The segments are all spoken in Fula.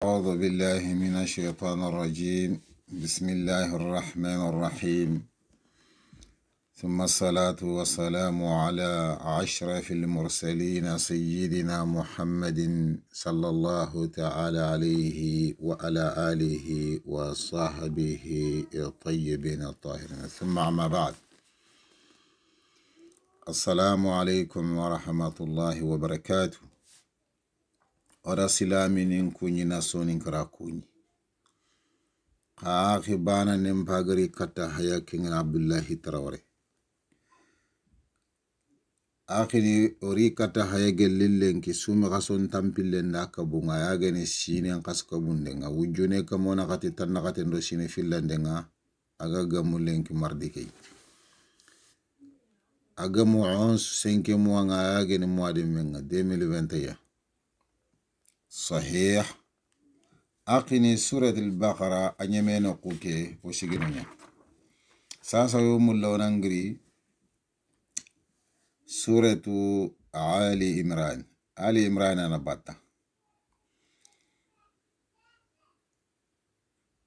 أعوذ بالله من الشيطان الرجيم. بسم الله الرحمن الرحيم. ثم الصلاة والسلام على أشرف المرسلين سيدنا محمد صلى الله تعالى عليه وعلى آله وصحبه الطيبين الطاهرين، ثم أما بعد. السلام عليكم ورحمة الله وبركاته. Ora silaminin kunyi na sonin kara kunyi. Akhi bana nempagari kata haya King Abdullahi Traore. Akhi ni ori kata haya gelillen ki sumi kason tampillen da kabunga ya gene sine nkas kabundenga. Wujune kamona kati tanna kati ndo sine fillandenga. Aga gamulen ki mardike. Aga mu 11 mois nga ya gene mois de menga 2021. صحيح. أقني سورة البقرة أنيمين قوكي وشيغنيا ساسا يوم اللونانغري سورة آل عمران. آل عمران أنا باتا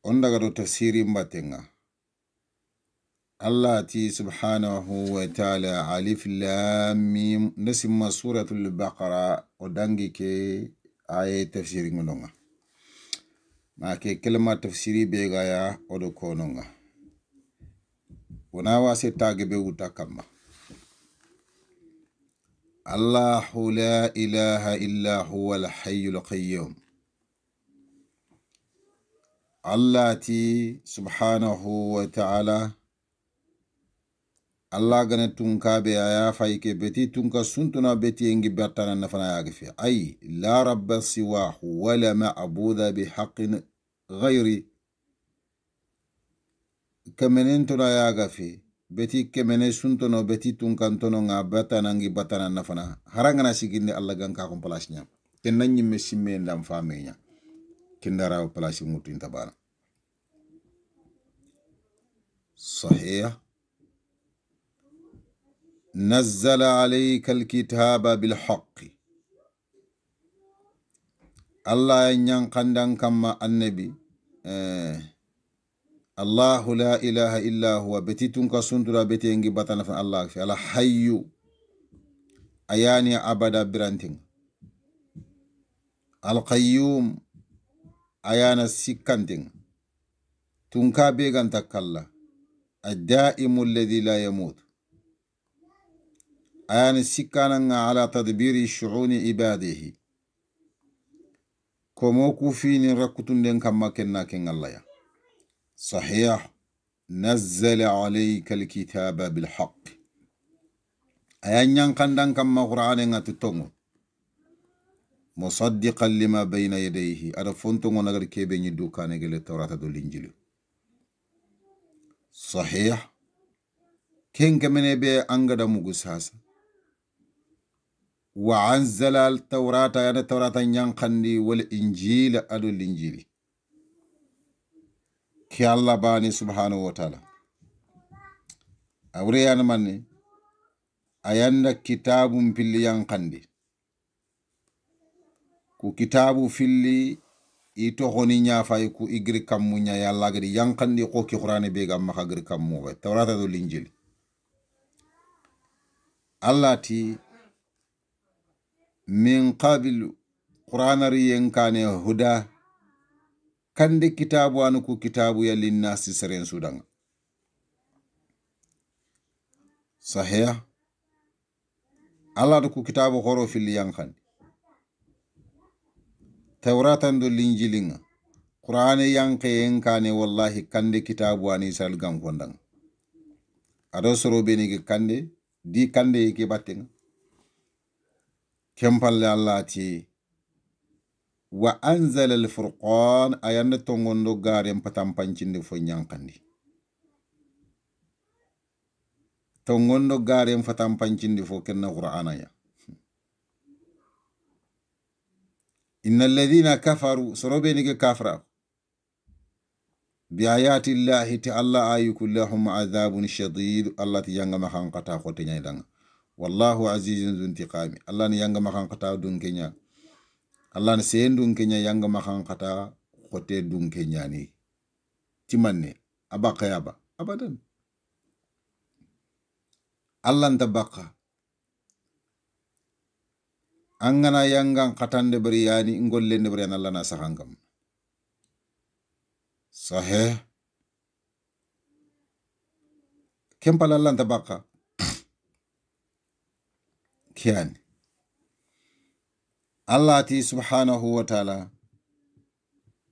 عندك تفسير مباتنغا الله تي سبحانه وتعالى ألف لام ميم نسمى سورة البقرة ودانغي كي آية تفسير منونغا ما كي كلمة تفسيري بيغايا ودو كونونغا وناواسي تاغبي وتاكما. الله لا إله إلا هو الحي القيوم. الله تي سبحانه وتعالى الله غنى تنكا بيايا فايكي بيتي تنكا سنتنا بيتي انجي بيرتانا نفنا ياغفي أي لا رب سواه ولا معبود بحق غيري كمنين تنا ياغفي بيتي كمنين سنتنا بيتي تنكا نتنا بيرتانا انجي بيرتانا نفنا هرانغنا سيكيني الله غنكا كم بلاشنيا كنا نيمي سيمين دام فامينيا كنا راو بلاشي موتين تبانا. صحيح. نزل عليك الكتاب بالحق. الله ينقندن كما النبي الله لا إله إلا هو بتيتون كسنترا بتينجي بطن فن الله في الله حي أياني أبدا برانتين. القيوم أيانا سكانتين تنكا بيغان تكالله. الدائم الذي لا يموت أيان سكانا على تدبير شؤون عباده كموكو فين ركتون دين كما كنا كن الله. صحيح. نزل عليك الكتاب بالحق أيان ينقندن كما قرآن تتونغ مصدقا لما بين يديه أرفنتون نغر كيبين يدوكان يجل التوراة دو الإنجيل. صحيح. كن كمن بي أنغدا مغساسا وعنزل التوراة يعني التوراة ينقندي والإنجيل أدو الإنجيل كي الله باني سبحانه وتعالى أوريان مني أيان كتاب في اللي ينقندي كو كتاب في اللي إتوخوني نيافاي كو إغري كمو نيا يالا غري ينقندي كو كي قرآن بيغا مخا غري كمو التوراة دو الإنجيل. الله تي من قبل قرآن ريين كان هدى كان كتاب وانكو كتاب يلي الناس سرين سودان. صحيح. الله دكو كتاب خورو في اللي ينخن توراة دو الانجيلين قرآن ينقين كان والله كان كتاب واني سالغان كوندان ادو سرو بيني كان دي كان يكي باتين كمبال الله تي وأنزل الفرقان أيان تونغوندو غاريم باتام بانچيندي فو نيانكاندي تونغوندو غاريم فتام بانچيندي فو كن قرآن يا إن الذين كفروا سروبينيك كافرا بآيات الله تعالى أيك لهم عذاب شديد الله تيانغ مخان قطا خوتي نايدان والله عزيز ذو انتقام الله نيانغ مخان قطا دون كينيا Allah na sen dun kenya yanga makan kata khote dun kenya ni timanne abaka yaba abadan Allah ntabaka angana yangan katande bari yani ngolle ne bari Allah na sakangam sahih kempala Allah ntabaka kiani Allah ti subhanahu wa ta'ala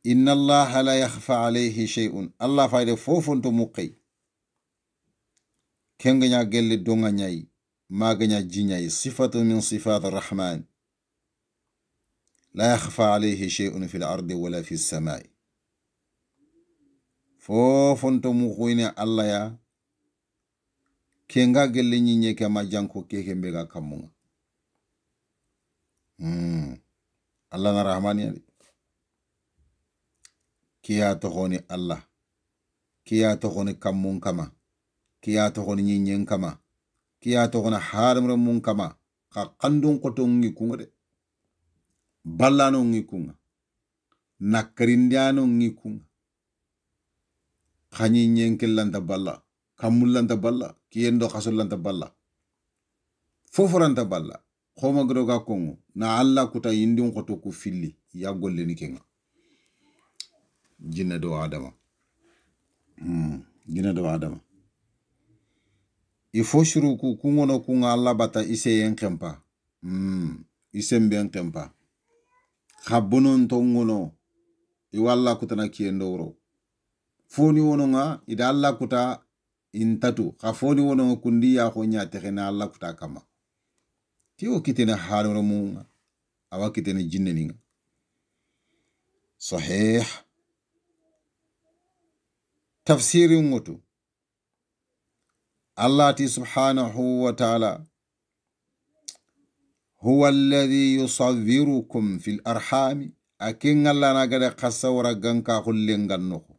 inna Allah la yakhfa alayhi shay'un Allah fayde fofonto muqay kenganya gelle donga nyai maganya jinyai sifatu min sifat ar-rahman la yakhfa alayhi shay'un fil ardi wala fis samai fofonto muqoyne Allah ya kenga gelle nyinye kama janko keke mbega kamunga Allah na rahmani ya kiya tohoni Allah kiya tohoni kamun kama kiya tohoni nyinyen kama kiya tohoni haramre mun kama ka kandun koton ngikunga de ballano ngikunga nakarindiano ngikunga khanyinyen kellanta balla kamullanta balla kiyendo khasulanta balla foforanta balla khoma groga kongo na Allah kuta yindin koto ku filli ya golle ni kenga jinna do adama jinna do adama ifo shuru ku kungono kunga Allah bata ise yen kempa isembe yen kempa khabunon tongono iwalla kutana kiyendo woro foni wono nga ida Allah kuta intatu khafoni wono nga kundi ya ko nya tekena Allah kuta kama tiwo kitena haloro munga awa kitena jinne ninga sahih tafsiri ngoto Allah ti subhanahu wa ta'ala huwa alladhi yusawwirukum fil arhami akin Allah na gada khasawra ganka khullengan noko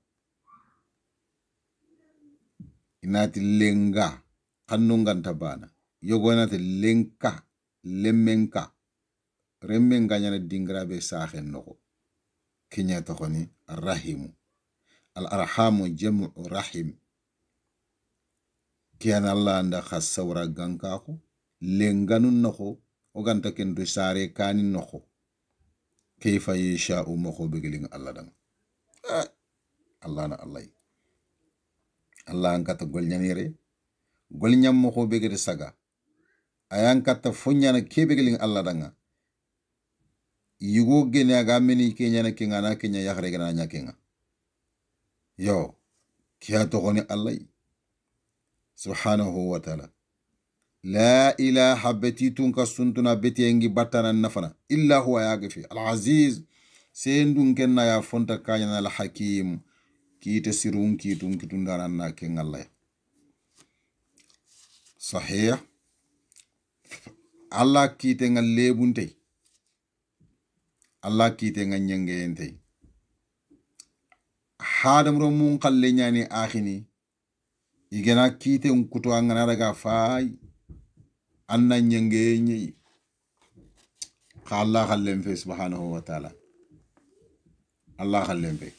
inati lenga kannungan tabana yogonati lenka lemmenka remmenga nyana dingrabe sahen noko kinya tokoni rahimu al arhamu jam'u rahim kiyan Allah anda khasawra ganka ko lenganun noko o ganta ken do sare kanin noko kayfa yasha'u moko begeling Allah dang Allah na Allah an kata golnyanire golnyam moko begere saga ayan kata funyana kebegeling Allah danga yugo gene aga meni kenya na kinga na kenya yakhre gana nya kinga yo kiya to goni Allah subhanahu wa ta'ala la ilaha betitun kasuntuna betiyengi batana nafana illa huwa yaghfi al-aziz sendun kenna ya fonta kanya al hakim kite sirun kitun kitundana na ken Allah sahih Allah kite ngal lebunte Allah kite ngal nyengente hadam ro mun kalle nyani akhini igena kite unkuto angana daga fay anna nyenge nyi Allah khallem fe subhanahu wa ta'ala Allah khallem fe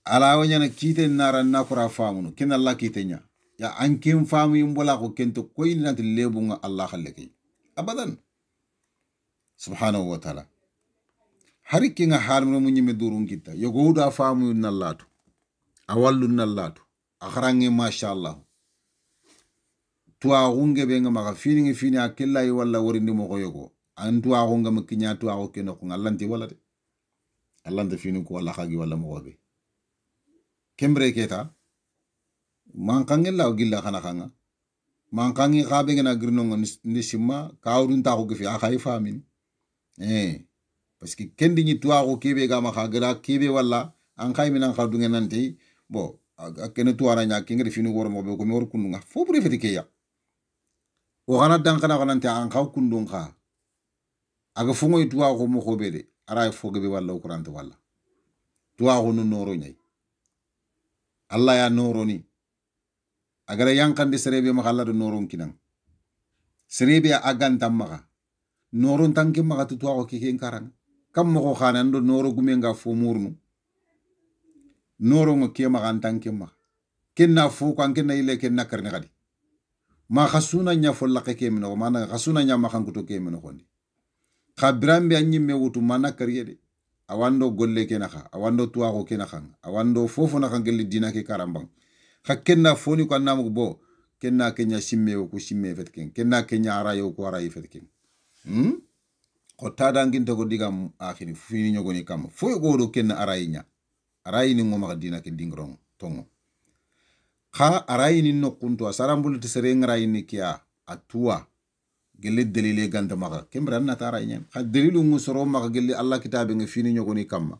ala wanyana kite nara nakura famunu ken Allah kite nya ya ankem famu yimbola ko kento koyni nat lebunga Allah khalleke abadan subhanahu wa ta'ala hari kinga harmo mu nyime durun kita yogoda famu nallatu awallu nallatu akharange masha Allah tuwa gunge be nga maka fini akilla yi wala worindi mo ko yogo an tuwa gunga makinya tuwa ko keno ko allanti wala de allante fini ko wala khagi wala mo be kembre keta mankange law gilla khana khanga mankange khabe ngena grino ni simma kawdun ta ko gefi akhay famin parce que kendi ni tuwa ko kebe ga maka gra kebe wala an khay minan khadu ngenanti bo akene tuwa ra nya kinga fini wor mo be ko mi wor kununga fo bure feti ke ya o gana dankana kanante an kaw kundun ka aga fungo tuwa ko mo khobede ara fo gebe wala ukurante wala tuwa ko no noro nyai Allah ya noro ni agara yankande serebe maka Allah do noron kinan serebe agantam maka noron tanke magatu to ko keken karang kam mo ko khana ndo noro gumenga fo murnu noro ngo ke magan tanke ma kenna fo ko anke na ile kenna karne gadi ma khasuna nya fo laqe ke mino mana khasuna nya ma khankuto ke mino khondi khabrambe anyi me wutu mana kariyede awando golle ke nakha awando tuwa ko ke nakha awando fofo nakha gelli dina ke karambang kenna foni ko namu bo kenna kenya simme ko simme fetken kenna kenya arayo ko arayi fetken ko tada nginta ko digam akhini fini nyogoni kam fo go do kenna arayinya arayi ni ngoma dina ke dingrong tongo kha arayi ni nokunto asarambul tsere ngarayi ni kiya atuwa gelle delile ganda maga kembran na tara nyen kha delilu ngusoro maga gelle Allah kitabe nga fini nyogoni kam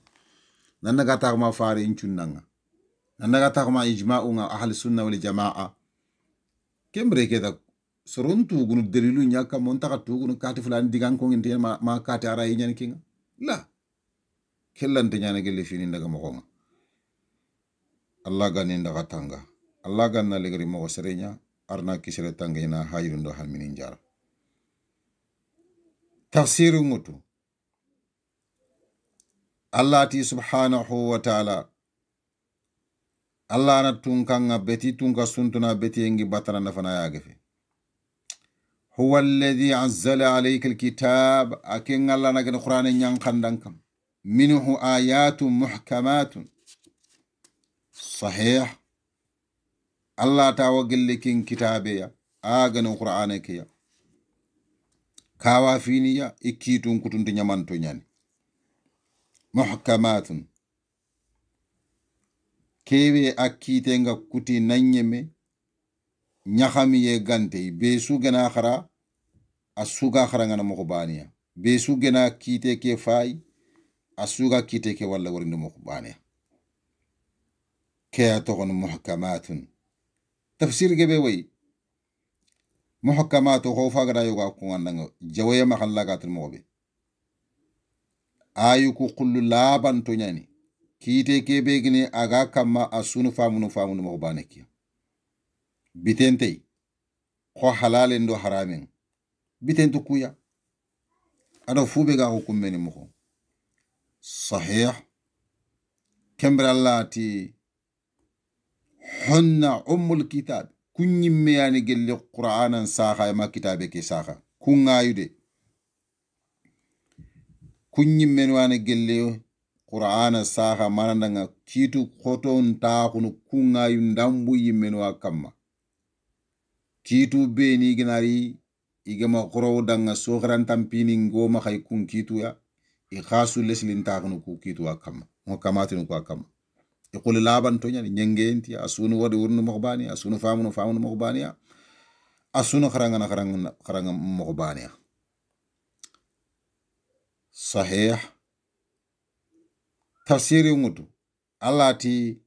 nanna gata ma faare inchunnanga nanna gata ma ijma'u nga ahli sunna wal jamaa kembre keda sorontu gunu delilu nyaka montaka tugunu kati fulani digan ko nginte ma kati arayi nyen kinga la kellante nyana gelle fini ndaga mo Allah gani ndaga tanga Allah ganna legri mo serenya arna kisere tanga ina hayrundo halminin jara tafsiru ngutu Allah ti subhanahu wa ta'ala Allah na tunkanga beti tunka suntuna beti engi batara nafana yagefe huwa alladhi anzala alayka alkitab akin Allah na gani qur'ani nyankandankam minhu ayatun muhkamatun sahih Allah ta wagille kin kitabe ya agani qur'ani kiya kawa finiya ikitun kutunti nyamanto nyani muhkamatun kewe akite nga kuti nanyeme nyahami ye gante be su gena khara asuga khara ngana mokobaniya be su gena kite ke fay asuga kite ke walla warinde mokobaniya ke to gon muhkamatun tafsir gebe way muhkamatu ko fagara yoga ko ngandanga jawaya mahallagatul mobe ayu ku kullu laban to nyani kite ke begini aga kama asunu famunu mo baneki bitente ko halalen do haramen bitentu kuya ado fube ga hukumeni mo sahih kembra allati hunna ummul kitab kunyimme yani gelle qur'anan saha ma kitabe ke saha kungayude kunyimme wani gelle qur'ana saha manandanga kitu khoton ta kunu kungayu ndambu yimme wa kamma kitu be ni ginari igama qoro danga sogran tampini ngoma khay kun kitu ya I khasu leslin ta kunu ku kitu wa kamma mo kamatin ko kamma يقول لابن تونيا نينجينتي اسونو ودي ورن مخباني اسونو فامنو مخبانيا اسونو خرانغنا مخبانيا صحيح تفسير يموتو اللاتي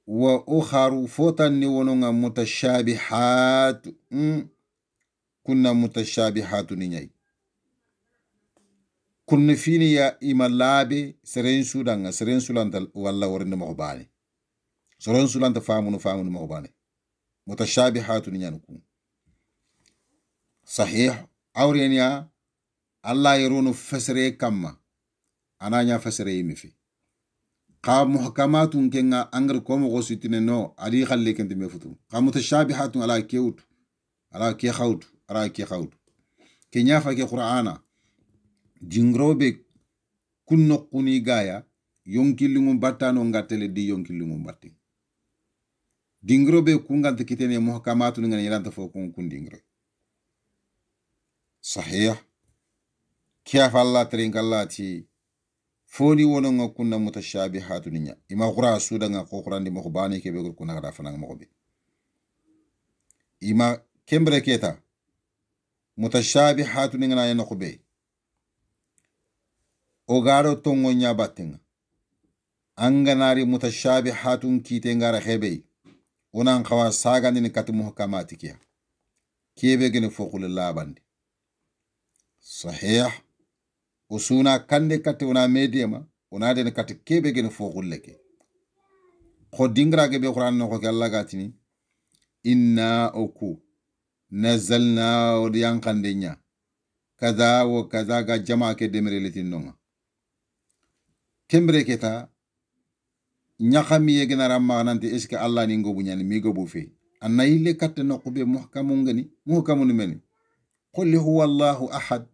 واخر فوتن ونونغا متشابهات كنا متشابهات نياي kun fini ya imalabe seren sulanta walla warinde mo bani seren sulanta famu mo bani mutashabihatun yanku sahih awrenia Allah yarunu fasre kamma ananya fasre yimifi qa muhkamatun kenga angar ko mo gositine no ali khalle kente me futu qa mutashabihatun ala kewut ala ke khawt ala ke khawt kenya fa ke qur'ana jingrobe kunno kuni gaya yonkilingum battano ngatele di yonkilingum batti dingrobe kungante kitene muhkamatu ngani yelanta fo kun dingre sahih kiaf Allah trinkallati foni wono ngakunna mutashabihatu ninya ima qura suda nga ko qurandi mo bani ke be ko nagada fanang mo be ima kembre keta mutashabihatu ngana yana ko be ogaro tongo nyabatenga anganari mutashabihatun kite ngara khebe unan khawa saga ni kat muhkamati kiya kebe gene fokul labandi sahih usuna kande kat una mediama una den kat kebe gene fokul leke khodingra gebe qur'an no ko Allah gatini inna oku nazalna od yankandenya kaza wa kaza ga jama ke demre letin nonga kembre keta nyakami ye gina ramma nanti eske Allah ni ngobu nyani mi gobu fe anna ile katte no kube muhkamun gani muhkamun meni qul huwa Allahu ahad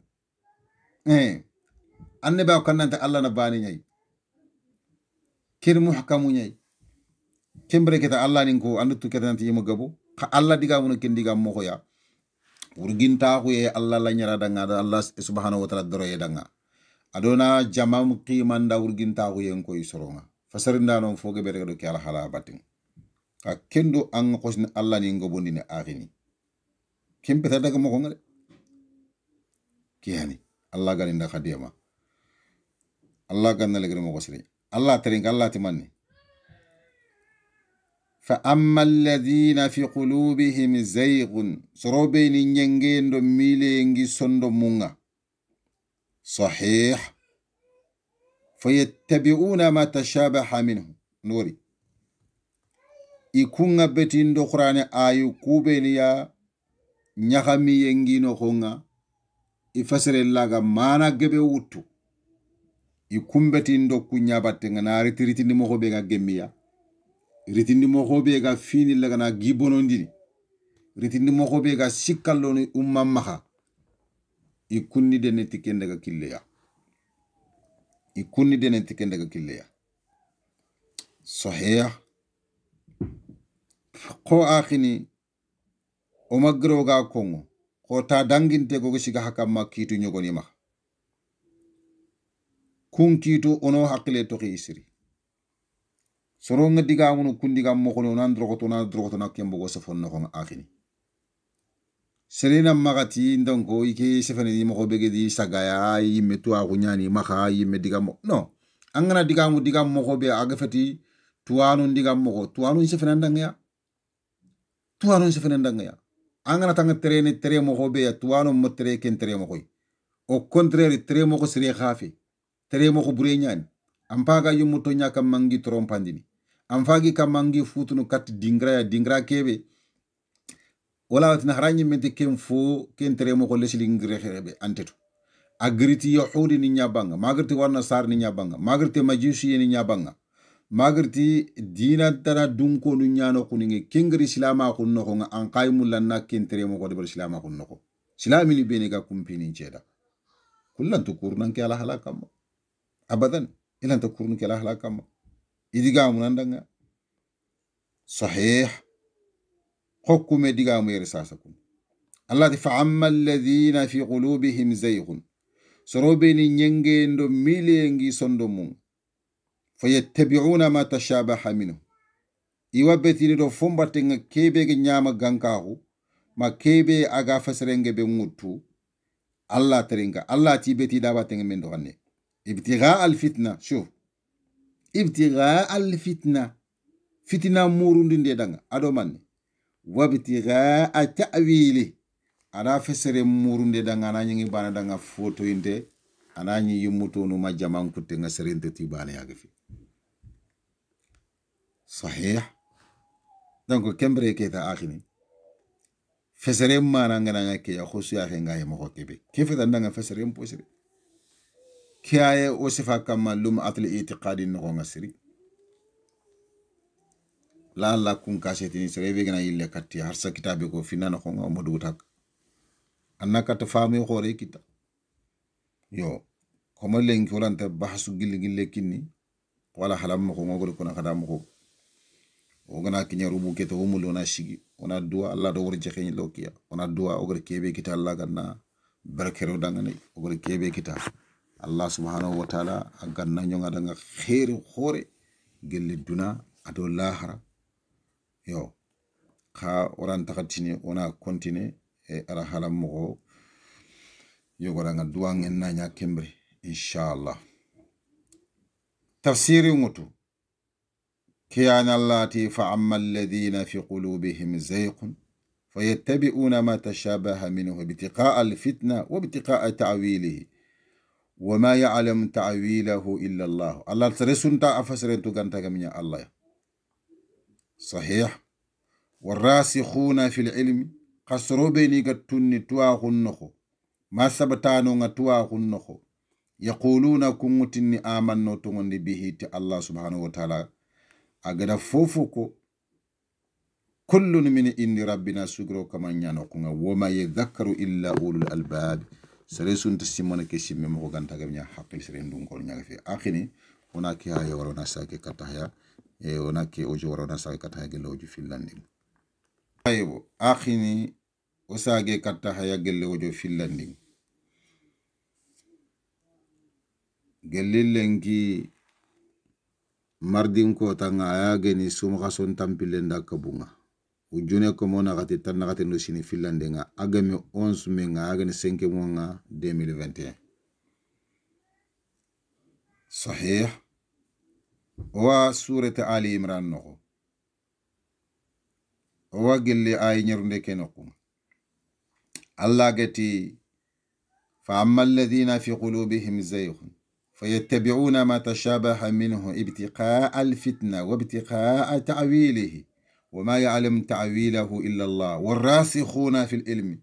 anne ba kananta Allah na bani nyai kir muhkamu nyai kembre keta Allah ni ko andu tu keta nanti yimo gobu ka Allah diga mun ken diga mo ya urginta ko ye Allah la nyara danga da Allah subhanahu wa ta'ala doro ye danga adona jamam qimanda urginta ko yen ko isoronga fasarinda non foge be do ki ala hala batin ka kendo an ko sin Allah ni ngobondi ne akhini kembe ta daga mo ko ngale kiyani Allah galinda khadiyama Allah ganna le mo ko sire Allah terin Allah timanni fa amma alladhina fi qulubihim zayghun sorobeni nyengendo milengi sondo munga sahih fayattabi'una ma tashabaha minhu nuri ikunga betindo qur'ane ayu kubeni ya nyagami yengino khonga ifasere laga mana gebe wutu ikumbetindo kunya batenga na ritiriti mo ko be ga gemmiya ritindi mo ko be ga fini laga na gibonondini ritindi mo ko be ga sikkalloni maha ikunni de netikende ga killeya ikunni de netikende ga killeya sahih ko akhini o magro ga kongo ko ta danginte go shiga hakamma kitu nyogoni ma kun kitu ono hakle to isiri soronga diga munu kundiga mo kono nan drogoto na kembo go safon no ko akhini serena magati ndongo ike sefane ni mo bege di sagaya yi metu a kunyani maka yi mediga mo no angana diga mo ko be agafati tuanu diga mo ko tuanu sefane ndanga ya angana tanga tere mo ko be ya tuanu mo tere ken tere mo ko au contraire tere mo ko sire khafi tere mo ko bure nyani ampaga yumuto nyaka mangi trompandini amfagi kamangi futunu kat dingra kebe wala watina haranyi mente ken fo ken tere mo ko lesli ngirebe antetu agriti yahudi ni nyabanga magriti warna sar ni nyabanga magriti majusi ni nyabanga magriti dina tara dunko nu nyano kuninge kengri islama kunno ko an qaymul na ken tere mo ko de islama kunno ko islami ni bene ga kumpini ceda kullan tukurnan ke ala halakam abadan ilan tukurnan ke ala halakam idiga munandanga sahih حكم ديغامو يرساسكم الله فعما الذين في قلوبهم زيغ سروبيني نينغيندو ميلينغي سوندومون فيتبعون ما تشابه منه يوبتي دو فومباتينغ كيبي نياما غانكاو ما كيبي اغا فسرنغ بي موتو الله ترينغا الله تيبتي داباتينغ من دو غني ابتغاء الفتنه شوف ابتغاء الفتنه فتنه موروندي دانغا ادو ماني wabtigha ta'wili ana fesere murunde danga nanyi bana danga foto inde ananyi yumuto no majaman kutte nga serente tibane yagafi sahih donc kembre keta akhini fesere mana ngana ngake ya khosu ya ngaye mo kebe kefe danga fesere mposire kiaye o sifa kamalum atli itiqadi no ngasiri la kun kaseti ni sere vegana yille katti harsa kitabe ko finana ko modu utak annaka ta fami khore kita yo ko mo len ko lanta bahsu gille kinni wala halam ko ngogol ko na kadam ko o gana kinya rubu keto o mulo na shigi ona duwa Allah do wor jexeni lokiya ona duwa o gor kebe kita Allah ganna barakero dangane o gor kebe kita Allah subhanahu wa ta'ala ganna nyonga danga khair khore gelle duna ado lahara yo kha oran takatini ona continue e ara halam mo yo goranga duwangen na nya kembre inshallah tafsiri mutu كيان اللاتي فعما الذين في قلوبهم زيغ فيتبعون ما تشابه منه ابتغاء الفتنة وابتغاء تعويله وما يعلم تعويله إلا الله الله ترسون تا أفسرين تغانتا من الله صحيح والراسخون في العلم قصروا بيني قتوني تواغن نخو ما سبتانو نتوا غنخو يقولون كنتني آمنوا تغني به الله سبحانه وتعالى أجد فوفوكو كل من إن ربنا سجرو كما ينقونا وما يذكر إلا أولو الألباب سرسون تسمون كسيم مغان تغميا حق سرين دون كل نغفي آخني هناك هاي ورونا ساكي كتايا هناك أوجو ورونا ساكي كتايا جلوجو في اللندن طيب آخني وساكي كتايا جلوجو في اللندن gelillenki mardin ko tanga ayageni sumaka son tampilenda kabunga ujune ko mona gati tan gati no sini finlandenga agami 11 menga agani 5 monga 2021 صحيح وسورة آل عمران نقو وقل لي آي نرندك نقو الله قتي فأما الذين في قلوبهم زيغ فيتبعون ما تشابه منه ابتقاء الفتنة وابتقاء تعويله وما يعلم تعويله إلا الله والراسخون في العلم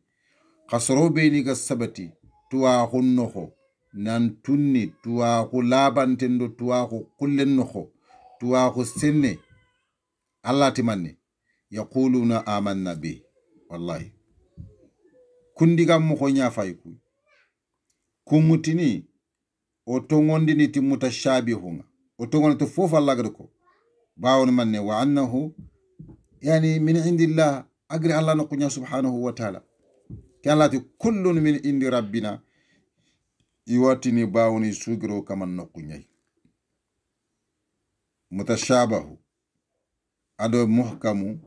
قصروا بينك السبتي تواخو النخو نانتوني تواخو لابان تندو تواخو كل النخو تواخو السنة الله تمني يقولون آمنا به والله كندقا مخو نيافايكو كمتني otongondi niti mutashabihunga otongondi to fofa lagriko bawon manne wa annahu yani min indillah agri allah nakunya subhanahu wa ta'ala kalati kullun min indi rabbina iwatini bawoni sugiro kaman nakunyai mutashabahu ado muhkamu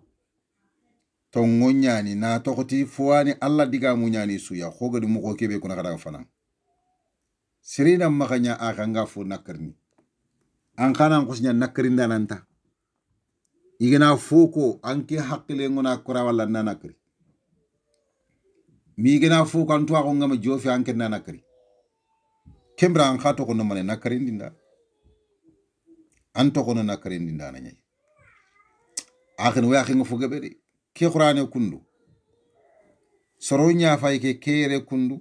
to ngonyani na tokoti fuani allah diga munyani suya khogadi mu ko kebe kuna kada fana sirina makanya akanga fu nakarni an kana kusnya nakarinda nanta igena fuko anke hakile ngona kura wala nanakri mi igena fuko antu ako ngama jofi anke nanakri kembra an khato kono mane nakarindinda anto kono nakarindinda na nyai akhin wa akhin fuga bedi ki qur'ane kundu soronya fay ke kere kundu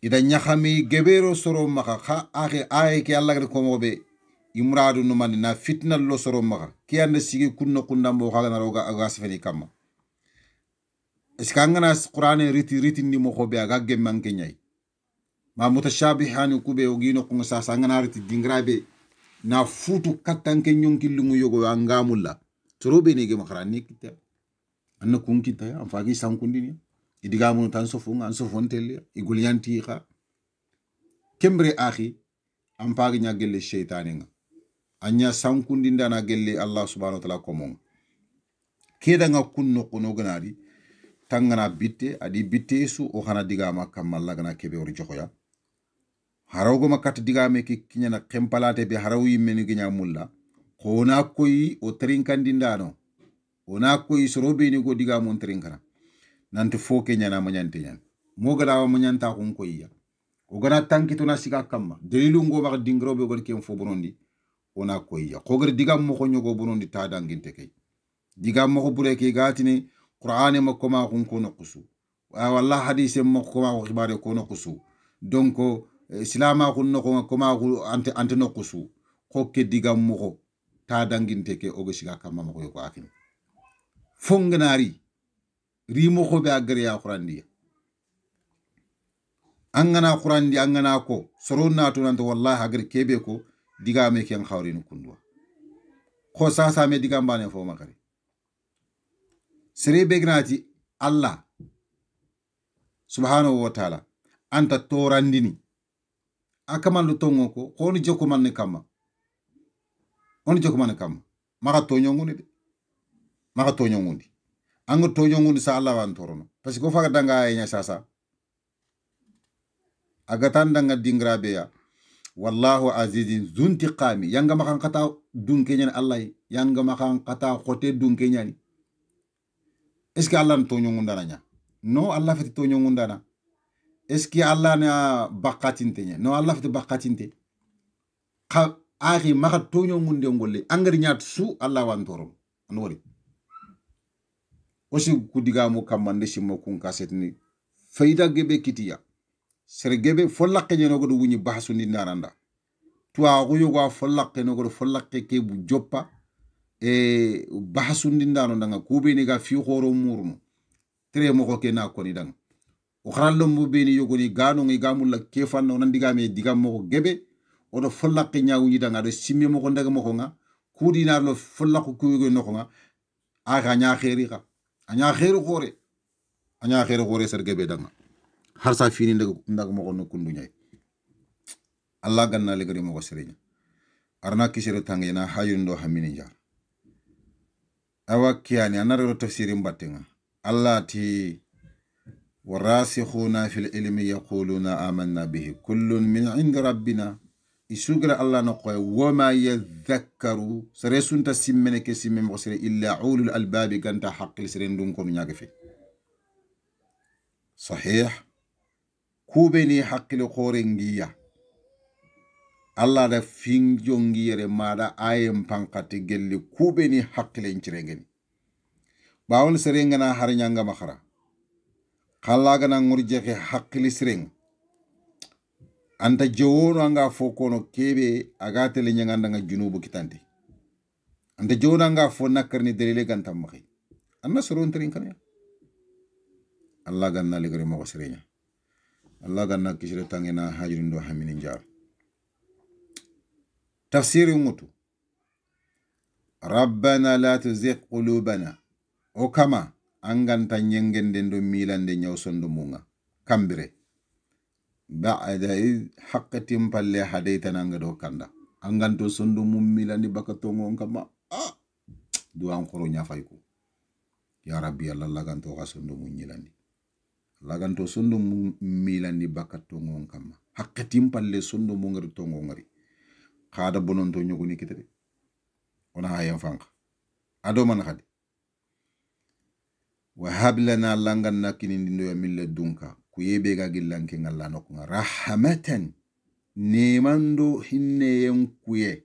ida nyahami gebero soro maka kha akhi ay ke Allah ko mobe imradu no man na fitna lo soro maka ki ande sigi kunno kundambo khala na roga aga sfeni kama iskangana qur'ane riti ni mo khobe aga gemmanke nyai ma mutashabihani kube ogino ko sa sangana riti dingrabe na futu katanke nyonki lungu yogo angamulla torobe ne ge makarani kita anna kun kita am fagi sankundini idiga mun tan sofunga an sofontelle igulyanti kha kembre akhi am fagi nya gelle shaytané nga anya sankundi ndana gelle allah subhanahu wa ta'ala komon keda nga kunno kono ganari tangana bitte adi bitte su o khana diga makka malla gana kebe wori jokoya harawgo makata diga me ki kinyana kempalate be harawi meni gnya mulla kona koyi o trinkandi ndano ona koyi sorobe ni go diga mon trinkana nanti foke nyana manyante nyan mo gada wa manyanta ko koyiya o gana tanki to na siga kamma delilu ngo ba dingrobe go kem fo bonondi ona koyiya ko gar diga mo ko nyogo bonondi ta danginte kay diga mo ko bure ke gatini qur'ane mo ko ma ko no qusu wallahi hadise mo ko ma ko xibare ko no qusu donc islama ko no ko ma ko ante no qusu ko ke diga mo ko ta danginte ke o go siga kamma mo ko akini fongnari rimo ko be agare ya qur'andi angana qur'andi angana ko soronna to nanto wallahi agare kebe ko diga me ken khawrin kundwa ko sa me diga mbane fo makari sere begnati allah subhanahu wa ta'ala anta torandini akamandu tongo ko honi joko manne kama honi joko manne kama maka tonyonguni de maka tonyongundi ango tonyongundi sa allah wan torono parce que ko faga danga ay nya sasa agatan danga dingrabe ya wallahu azizin zuntiqami yanga makan kata dunke nyani allah yanga makan kata khote dunke nyani est ce que allah tonyongunda nanya no allah fati tonyongunda na est ce que allah na bakatinte nya no allah fati bakatinte kha akhi maka tonyongunde ngolle angari nyat su allah wan torono anori osi kudiga mo kamande simo kun kasetni fayda gebe kitiya sergebe follaqe nyeno godo wunyi bahasu ndi naranda tuwa guyo go follaqe no godo follaqe ke bu joppa bahasu ndi ndano danga kube ni ga fi khoro murnu tere mo ko ke na ko ni danga o kharallo mo be ni yogoni gano ngi gamul la ke fanno nan digame digam mo ko gebe o do follaqe nyawuñi danga do simmi mo ko ndaga mo ko nga kudi nar lo follaqu ko go no ko nga aga nya khairi ka anya khairu khore anya khairu khore sergebe danga har sa fini ndag mo ko no kundu nyay Allah ganna le gari mo ko serenya arna kisere tangena hayundo hamini jar awa kiyani anaro tafsiri mbattenga Allah ti warasikhuna fil ilmi yaquluna amanna bihi kullun min indi rabbina isugra Allah no koy wama yadhakkaru sare sunta simmene ke simme mo sere illa ulul albabi ganta haqqil sere ndun ko nyaga fe sahih kubeni haqqil khore ngiya Allah da finjongi yere mada ayem pankati gelli kubeni haqqile incirengeni bawon serengana har nyanga makhara khalla gana ngurjexe haqqili sireng anta jowono anga fokono kebe agatele nyanganda nga junubu kitante anta jowono anga fo nakarni delile gantam makhi anna soron terin kana Allah ganna ligari mo sirenya Allah ganna kisire tangena hajrindo hamini njar tafsiri ngutu rabbana la tuzigh qulubana o kama anganta nyengende ndo milande nyawsondo munga kambire ba'da haqqatin palle hadaytana ngado kanda anganto sondo mum milandi bakatongo kama duan khoro nya fayko ya rabbi allah laganto ga sondo mum nyilandi laganto sondo mum milandi bakatongo kama haqqatin palle sondo mum ngari tongo ngari khada bononto nyogoni kitade ona hayan fanka ado man khadi wa hablana langan nakini ndo ya mille dunka kuyebe ga gillanke ngalla nokko rahmatan nemando hinne yen kuye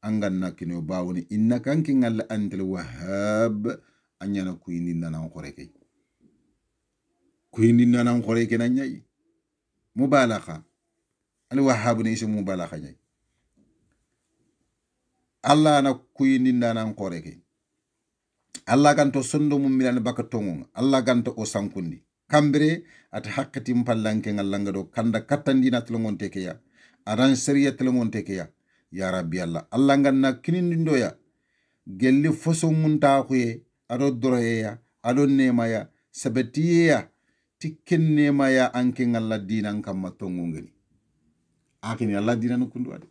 angan nakini bawoni innaka anki ngalla antal wahhab anyana kuyindi nanan khoreke kuyindi nanan khoreke nan nyai mubalagha al wahhab ni isu mubalagha nyai Allah na kuyindi nanan khoreke Allah ganto sondo mum milane bakatongo Allah ganto o sankundi kambere at haqqati mpallanke ngallanga do kanda katandina tlongonte ke ya aran seriya tlongonte ke ya rabbi Allah ganna kinindindo ya gelli foso munta xuye ado doroye ya ado nema ya sabatiye ya tikken nema ya anke ngalla dinan kamma tongo ngeni akini Allah dinan kundu ade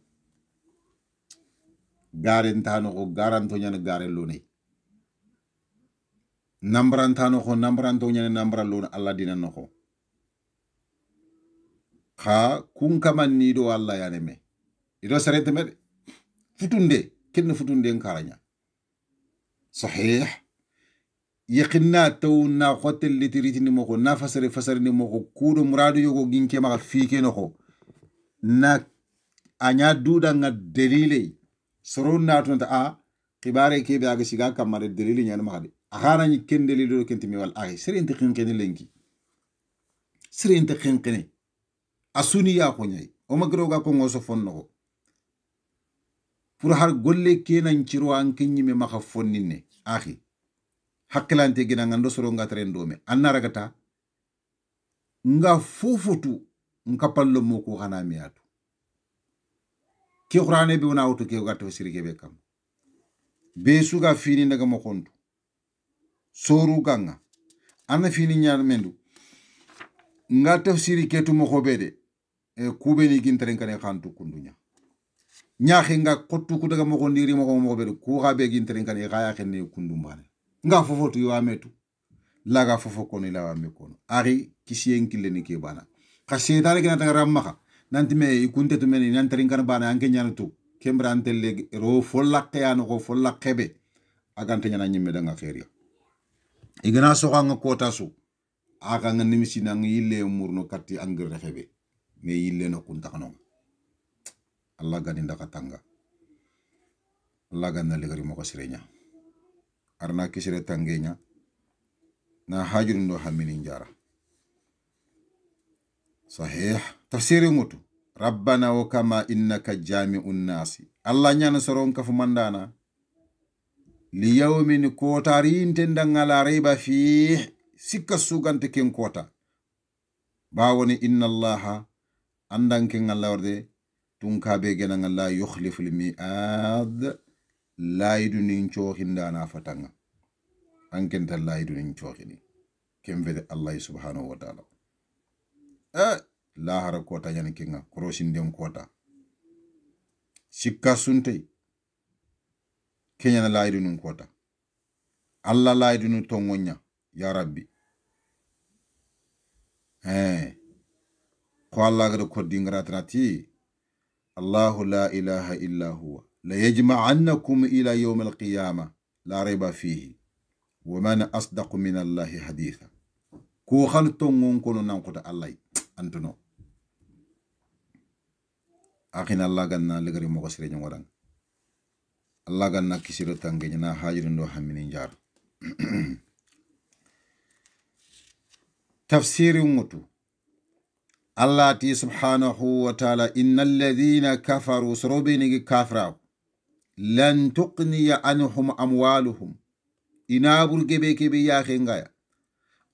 garen tano ko garanto nyana gare lone nambrantano ko nambranto nyane nambralona Allah dina noko kha kun kaman ni do Allah ya neme ido sarete med futunde ken futunde nkaranya sahih yaqinna taw na khotel litiriti ni moko na fasare ni moko kudo muradu yogo ginke ma fike noko na anya duda nga delile soron na tonta a khibare ke be aga siga kamare delile nyane ma de akhana ni kendeli do kentimi wal ay serente khinkene lenki serente khinkene asuni ya ko nyay o magro ga ko ngoso fonno pour har golle kenan ciro an kenyime maka fonnine akhi hakkilante gina ngando soro ngatre ndome annaragata nga fofutu nkapallo moko xana miyatu ki qur'ane bi wona wutu ke gato sirike be kam be suga fini ndaga mo kontu soru ganga ana fini nyar mendu nga tafsiri ketu mo khobede kube ni gintren kane khantu kundunya nyaxe nga kottu ku daga mo ko ndiri mo ko mo bede ku xabe gintren kane xaya xene kundumbane nga fofotu yo ametu laga fofo ko ni lawa me kono ari kisiyen kille ni ke bana ka seytare gina ta ramma nanti me ikunte to meni nantarin kan bana anke nyanatu kembra antelle ro follakke ya no ko follakkebe agante nyana nyimme danga khairia igana so nga kota su aka nga nimisi na yille murno katti angir refebe me yille no kunta kano Allah gani ndaka tanga Allah ganna ligari mo ko sirenya arna kisire tangenya na hajuru ndo hamini njara صحيح تفسير موتو ربنا وكما إنك جامع الناس الله نيانا سرون كف مندانا ليوم كوتارين تندن لا ريب فيه سكا سوغان تكين كوتا باوني إن الله عندن كين الله ورده تنكا بيجنا الله يخلف الميعاد لا يدنين شوخين دانا فتانا أنكنت لا يدنين شوخيني كم بده الله سبحانه وتعالى لا هر كوتا يعني كينغا كروسين ديم كوتا سكا سنتي كينيا لا يدنين كوتا الله لا يدنين تونغونيا يا ربي قال الله غير كودين راتناتي الله لا إله إلا هو لا يجمعنكم إلى يوم القيامة لا ريب فيه ومن أصدق من الله حديثا كو خلطون كونو نانقوت الله أنتنو أخينا الله غنى لغري مغسرين وران الله غنى كسيرو تنجينا حاجرين دو حمين جار تفسير موتو الله تي سبحانه وتعالى إن الذين كفروا سروبين كافروا لن تقني عنهم أموالهم إنابul gebe kebe ya khengaya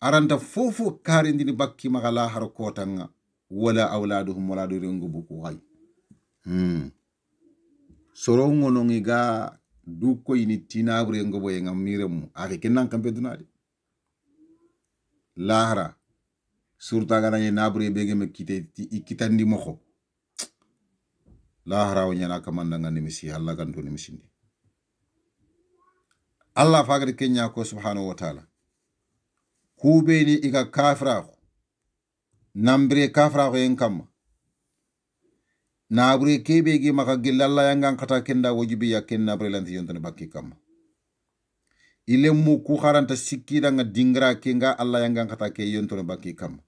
aranta fofu karindini bakki magala har kotanga wala auladuhum wala durengu buku hay sorongo nongiga du ko ini tinabure ngobo e ngam miremu ake kenan kambe dunade lahara surta gana ye nabure bege me kite ikitandi moko lahara wonyana kamanda ngani misi Allah ganto ni misindi Allah fagari kenya ko subhanahu wa ta'ala kubeni iga kafra nambre kafra ko en kam nabre kebe gi maka gillalla yangan kata kenda wajibi yaken nabre lanti yontane bakki kam ile mu ku kharanta sikira nga dingra kenga Allah yangan kata ke yontane bakki kam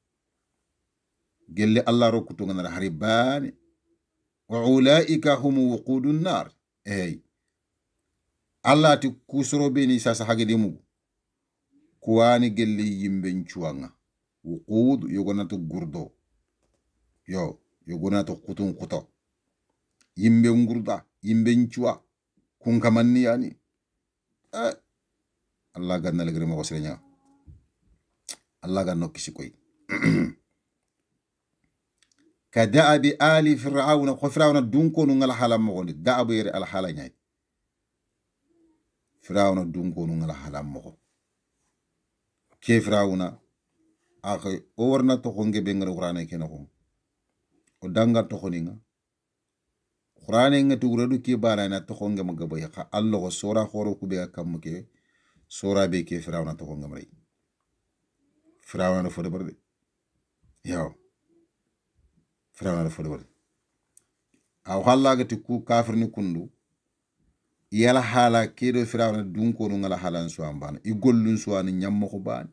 gelle Allah rokutu ngana haribani wa ulaika hum wuqudun nar Allah ti kusoro beni sasa hagede mu kuwani gelli yimbe nchuanga wuqud yogonatu gurdo yogonatu kutun kuto yimbe ngurda yimbe nchua kunkamanni yani Allah ganna legre mo sirenya Allah ganno kisikoy kadaabi ali fir'auna ko fir'auna dunko no ngala halam mo gonde daabu yere al halanyay Firawna dunko nu ngala halam moko ke Firawna akhe o warna to khonge be ngal qur'ane kenako o danga to khoninga qur'ane ngati uradu ki barana to khonge magabo ya Allah ko sura khoro ku be kam ke sura be ke Firawna to khonge mari Firawna fo de barde yaw Firawna fo de barde aw halagati ku kafir ni kundu yala hala kedo Firawna dunko no ngala halan so ambana igollun so an nyammo ko bani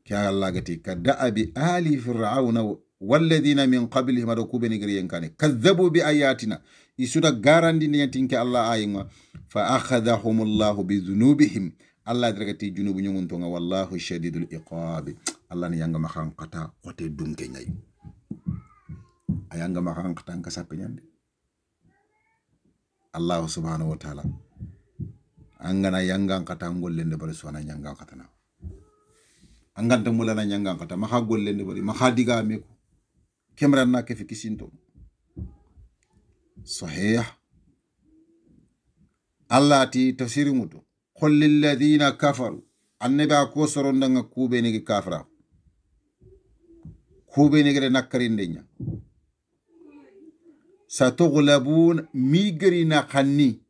kya Allah gati kada abi ali fir'auna walladhina min qablihim rakubeni griyen kane kazzabu bi ayatina isuda garandi ne tinke Allah ayinga fa akhadhahumullahu bi dhunubihim Allah dragati junubu nyungun tonga wallahu shadidul iqab Allah ni yanga makhan qata qote dunke nyay ayanga makhan qata ka sapenyande Allah subhanahu wa ta'ala angana yanga qata ngollende bare sona yanga qata na anganta mulana yanga qata makha gollende bare makha diga meko kemran na ke fi kisinto sahih Allah ti tafsiri muto qul lil ladina kafaru annaba ko sorondanga kubeni ki kafra kubeni gere nakarindenya satughlabun migrina khanni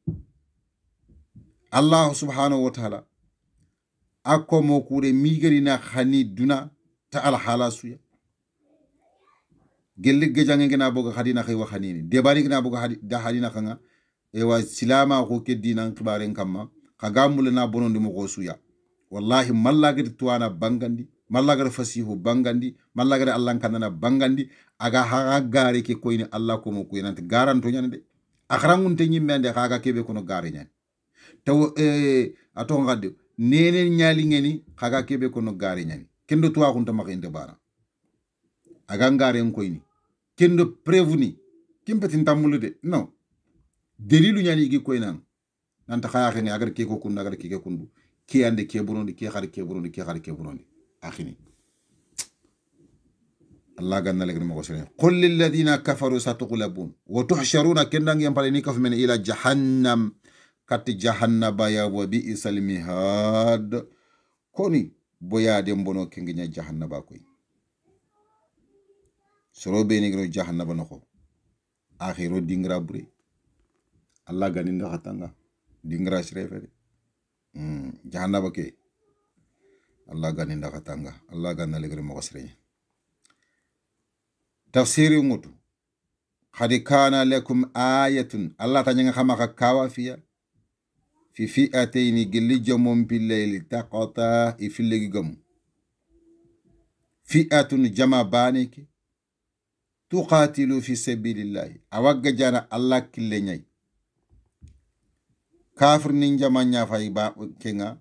Allah subhanahu wa ta'ala akomo kure migrina khanni duna ta al halasuya gelle gejange ngena boga khadina khay wa khanini debani ngena boga da hadina khanga e wa silama ko ke dinan kibaren kamma kagamul na bonondi mo gosuya wallahi mallagati tuwana bangandi mallagati fasihu bangandi mallagati Allah kanana bangandi aga haga gare ke koyni Allah ko mo ko yanante garanto nyande akhrangun te nyimmende haga kebe kono gare nyane taw ato ngade nene nyali ngeni kaga kebe kono gare nyani kendo tuwa kunta makinde bara aga ngare nkoyni kendo preveni kimpetin tamulu de no delilu nyani gi koynan nanta khaya khini agar ke ko kunna agar ke kundu ki ande ke burondi ke khar ke burondi ke khar ke burondi akhini Allah ganna legni mo sere qul lil ladina kafaru satughlabun wa tuhsharuna kendang yam paleni kaf men ila jahannam kat jahannaba ya wa bi'sal mihad koni boyade mbono kenginya jahannaba koy soro be ni gro jahannaba nako akhiro dingra bure Allah ganinda khatanga dingra sirefede jahannaba ke Allah ganinda khatanga Allah ganna legni mo sere tafsiri ngutu khadi kana lakum ayatun Allah tanyanga khama kawa fiya fi fi'atayn gilli jamum billayli taqata ifillegi gam fi'atun jama baniki tuqatilu fi sabilillah awagga jana Allah kille nyay kafir nin jama nya fay ba kenga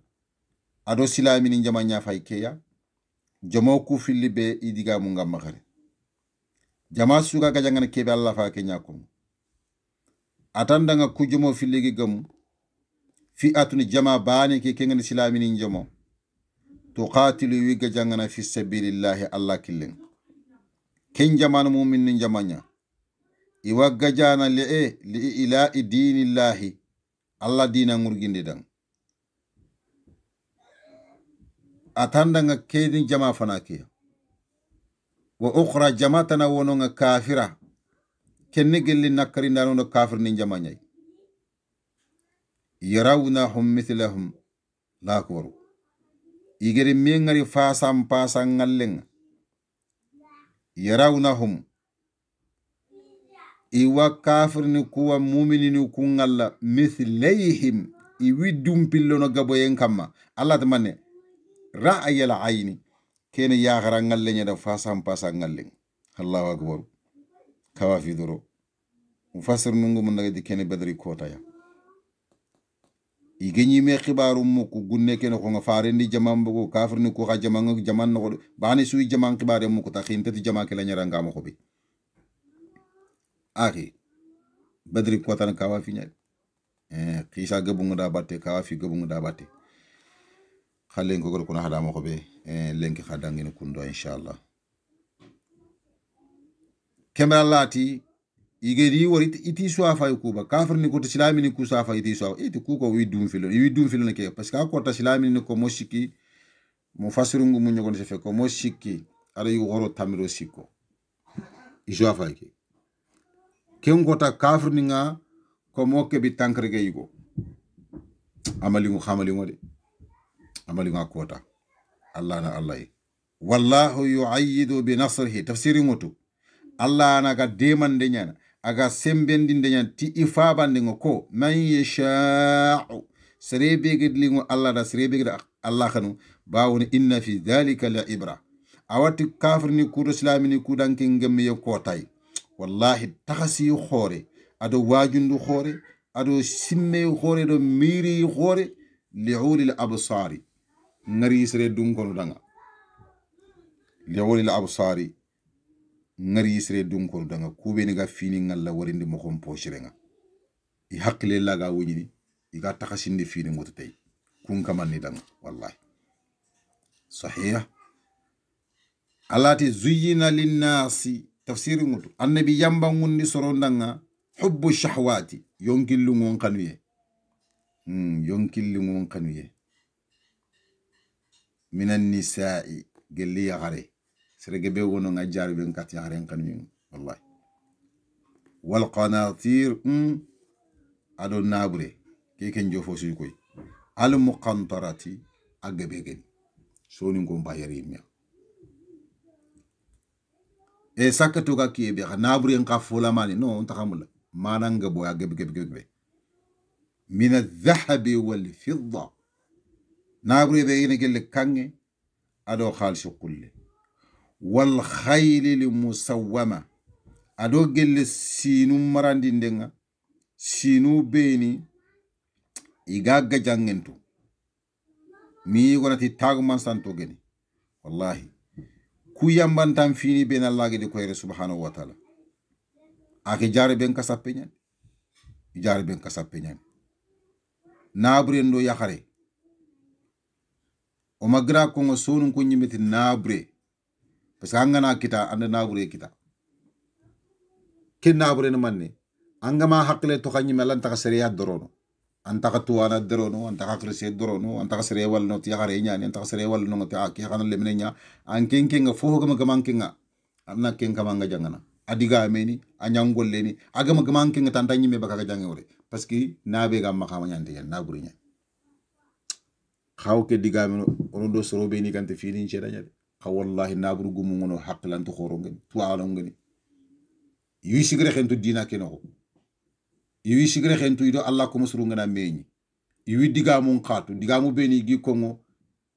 ado silami nin jama nya fay keya jamo ku filli be idiga mu ngam khare jama suga ga jangana kebe Allah fa kenya ko atanda nga kujumo filigi gam fi atuni jama bani ke kenga islami ni jamo tuqatilu wi ga jangana fi sabilillah Allah killen ken jamana mu'min ni jamanya iwa ga jana li ila dinillah Allah dina ngurginde dan atanda nga kedin jama fanake wa ukhra jamatana wononga kafira kenne gelli nakari ndano kafir nin jamanyay yarawnahum mithlahum la akbaru igere mengari fasam pasang ngallen yarawnahum iwa kafir ni kuwa mu'minini ku ngalla mithlayhim iwidum pillono gaboyen kamma Allah tamane ra'ayal ayni kene yaghara ngalle nyada fasam pasa ngalle Allahu akbar kawa fi duro mufassir nungu mun daga dikene badri kota ya igenyi me khibaru muku gunne kene ko nga farendi jamam bugo kafir ni ko xa jamang jaman no bani suy jamang khibare muku ta khinte ti jama ke la nyara ngama ko bi akhi badri kota na kawa fi nyade khisa gabu ngada batte kawa fi gabu ngada batte khalen ko ko na hada mo ko be lenki khadangene kundo inshallah kemra lati igeri wori iti swafa yukuba kafir ni ko to islami ni ku swafa iti swafa iti ku ko wi dum filo ke parce que ko ta islami ni ko moshiki mo fasirungu mu nyogon se fe ko moshiki ara yu goro tamiro siko iswafa ke ken ko ta kafir ni nga ko mo ke bi tankre ge yugo amali ngode amali nga kota Allah na Allah wallahu yu'ayyidu bi nasrihi tafsiri mutu Allah na ga demande nyana aga sembendinde nyana ti ifabande ngoko man yasha'u serebe gedlingo Allah da serebe ged Allah khanu bawoni inna fi dhalika la ibra awati kafir ni ku islami ni ku danke ngam ye kotay wallahi takhasi khore ado wajundu khore ado simme khore do miri khore li'ulil absari ngari sere dunkono danga li'ulil absari ngari sere dunkono danga kube ni ga fini ngalla warindi mo kom poshirenga I hakle laga wujini iga takasindi fini ngoto tay kun kamanni danga wallahi sahih alati zuyina linnasi tafsiri ngoto annabi yamba ngundi sorondanga hubbu shahwati yonkillu ngon kanuye yonkillu ngon kanuye minan nisa'i gelli yagare serege be wono nga jaru ben kat yagare kanuye wallahi wal qanatir ado nabre keken jofo suy koy al muqantarati agabegen soni ngom bayari mi e sakatu ga kiye be nabre en ka fola mani no on taxamula mananga bo agabege min adh-dhahabi wal fidda nabre be ene gelle kange ado khalsu kulle wal khayl li musawwama ado gelle sinu marandi ndenga sinu beni igaga jangentu mi gonati taguman santo geni wallahi ku yambantan fini ben Allah gedi ko yere subhanahu wa ta'ala aki jare ben kasapenya jare ben kasapenya nabre ndo yakhare o magra ko ngo sonun ko nyimeti nabre parce que angana kita anda nabre kita ken nabre no manne angama hakle to kanyi melan ta sariya dorono antaka tuwana dorono antaka krese dorono antaka sare wal no ti yakhare nyani antaka sare wal no ti aki khana lemne nya an kenga fo gama gamankenga amna kenga manga jangana adiga meni anyangolle ni agama gamankenga tantanyi me baka jangore parce que nabe ga makama nyante yan nabure nya xawke diga meno rondo soro be ni kante fini ci dañal xa wallahi naburu gumu ngono haqlan to xoro ngeni tuano ngeni yu sigre xentu dina keno yu sigre xentu ido Allah ko musru ngana meñi yu diga mun xatu diga mu be ni gi kongo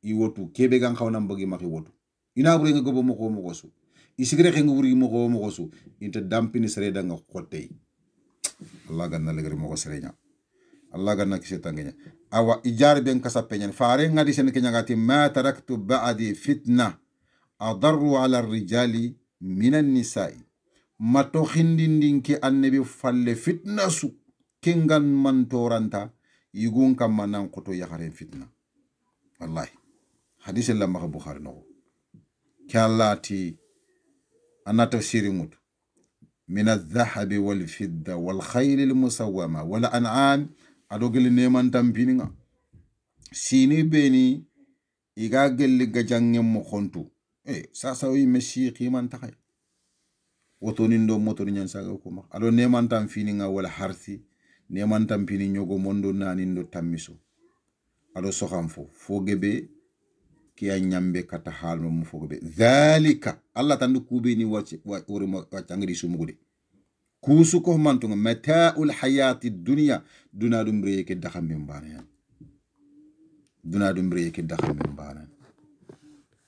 i wotu kebe gan xawna mbagi maxi wotu ina bure nga gobo moko moko su isigre xengu buri moko moko su inte dampini sere da nga xottey Allah ganna legri moko serenya Allah ganna kise tangenya awa ijar ben kasapenya faare ngadi sen kenya ngati ma taraktu ba'di fitna adarru ala rijali minan nisa'i mato khindindinki annabi falle fitna su kingan mantoranta yugun kam manan qoto yakhare fitna wallahi hadith la ma bukhari no kallati anna tafsiri mut min adh-dhahabi wal fidda wal khayl al musawwama wal an'am ado gel neman tampininga sini beni iga gel gajangem mo khontu sa wi meshi qiman takay wotoni ndo motori nyan saga ko ma ado neman tampininga wala harsi neman tampini nyogo mondo nani ndo tamiso ado sokham fo gebe kiya nyambe kata halmo mo fo gebe zalika Allah tandu kubeni wati wacangri sumugude kusu ko mantunga mata'ul hayati dunya duna dum reke dakham min bana duna dum reke dakham min bana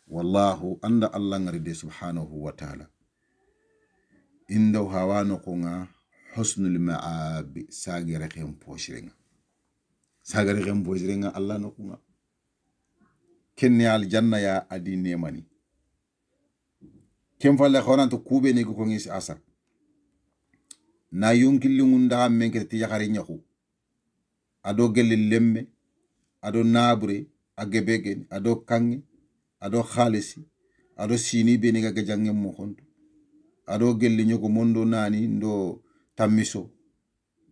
wallahu anda Allah ngaride subhanahu wa ta'ala indo hawano ko nga husnul ma'ab sagere khem poshrenga Allah no ko nga kenni al janna ya adi nemani kem falle khonanto kube ni ko ngis asa na yonkilli ngunda menke ti yakhari nyaxu ado gelli lemme ado nabre agebegen ado kangi ado khalisi ado sini beni ga jangem mo khonto ado gelli nyoko mondo nani ndo tamiso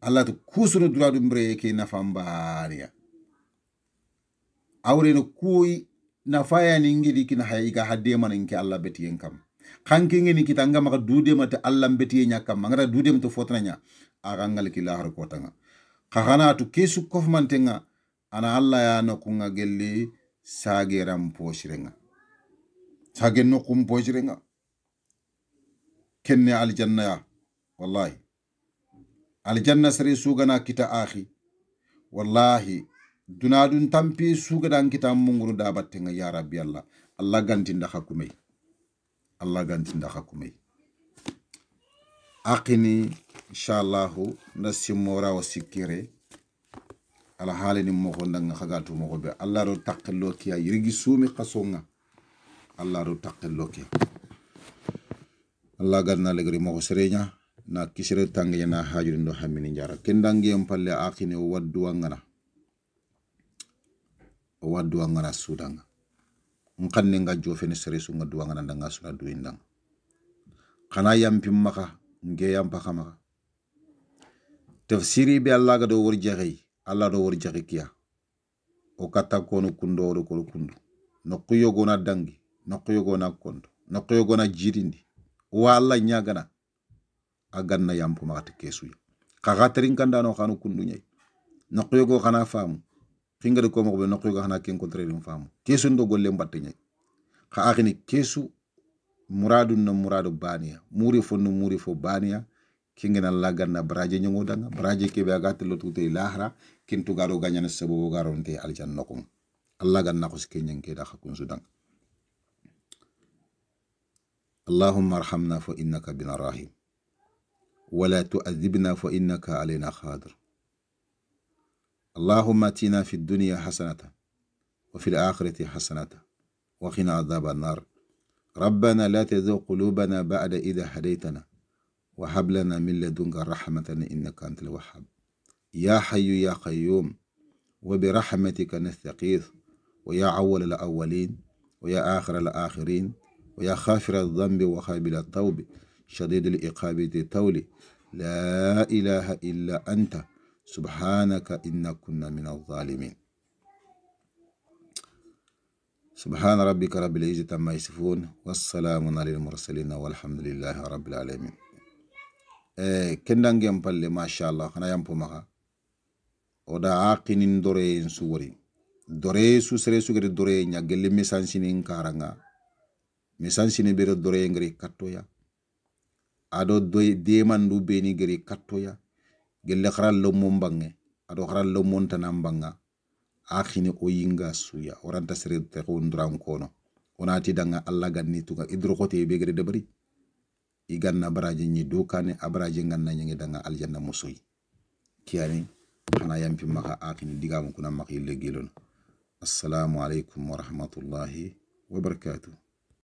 Allah to kusuro duradu mbre ke nafambariya awre no kuyi nafaya ni ngidi kina hayiga hadde man inki Allah betiyen kam kanki ngini kitanga maka dude mata Allah betiye nyakam ngara dude mata fotna nya arangal ki lahar ko tanga khana to kesu kofmantenga ana Allah ya no kunga gelli sageram poshrenga sagen no kum poshrenga kenne aljanna ya wallahi aljanna sare sugana kita akhi wallahi dunadun tampi sugadan kita munguru da battenga ya rabbi Allah gantinda hakumai Allah gantinda hakumai aqini inshallah nasimora wa sikire ala halini mo gondanga khagatu mo be Allah ro takkello kiya yirgi sumi qasonga Allah ro takkello kiya Allah ganna legri mo serenya na kisire tangi na hajuri ndo hamini njara kendangi empalle aqini waddu wangana sudanga nkanne nga jofene seresu nga duwangana ndanga suna duindang kana yampi maka nge yampa kama tafsiri bi Allah ga do wor jaxi Allah do wor jaxi kiya o kata kono kundo do ko kundu no kuyogo na dangi no kuyogo na kondo no kuyogo na jirindi wala nyagana aganna yampu maka kesu ka terin kanda no khanu kundu nyai no kuyogo khana famu finga ko mo be no kuyogo khana ken contraire famu kesu ndo golle mbatte nyai ka akhini kesu muradun na muradu baniya muri fo baniya kingena laganna braje nyongo danga braje ke be agate lotute lahra kintu garo ganyana sabo garo nte aljanna ko Allah ganna ko ske nyenke da khakun sudan اللهم ارحمنا فإنك بنا راحم ولا تؤذبنا فإنك علينا قادر اللهم اتنا في الدنيا حسنة وفي الآخرة حسنة وقنا عذاب النار ربنا لا تزغ قلوبنا بعد إذا هديتنا وهب لنا من لدنك رحمة إنك أنت الوهاب يا حي يا قيوم وبرحمتك نستغيث ويا أول الأولين ويا آخر الآخرين ويا غافر الذنب وقابل التوب شديد العقاب ذي الطول لا إله إلا أنت سبحانك إنا كنا من الظالمين سبحان ربك رب العزة عما يصفون والسلام على المرسلين والحمد لله رب العالمين. كندان جنبال ما شاء الله خنا يمبو مخا oda aqinin dore suwori dore su sere sugere dore nya gelle mesansini nkaranga mesansini bere dore ngri kattoya ado doy demandu beni geri kattoya gelle kharal lo mombange ado kharal lo montana mbanga akhini oyinga suya oranta sere te ko ndran kono onati danga alla ganni tuga idro khote be gere debari iganna baraji ni dokane abraji nganna nyi danga aljanna musoy kiyani xana yampi maka akini digamu kuna maki legilon assalamu alaikum wa rahmatullahi wa barakatuh.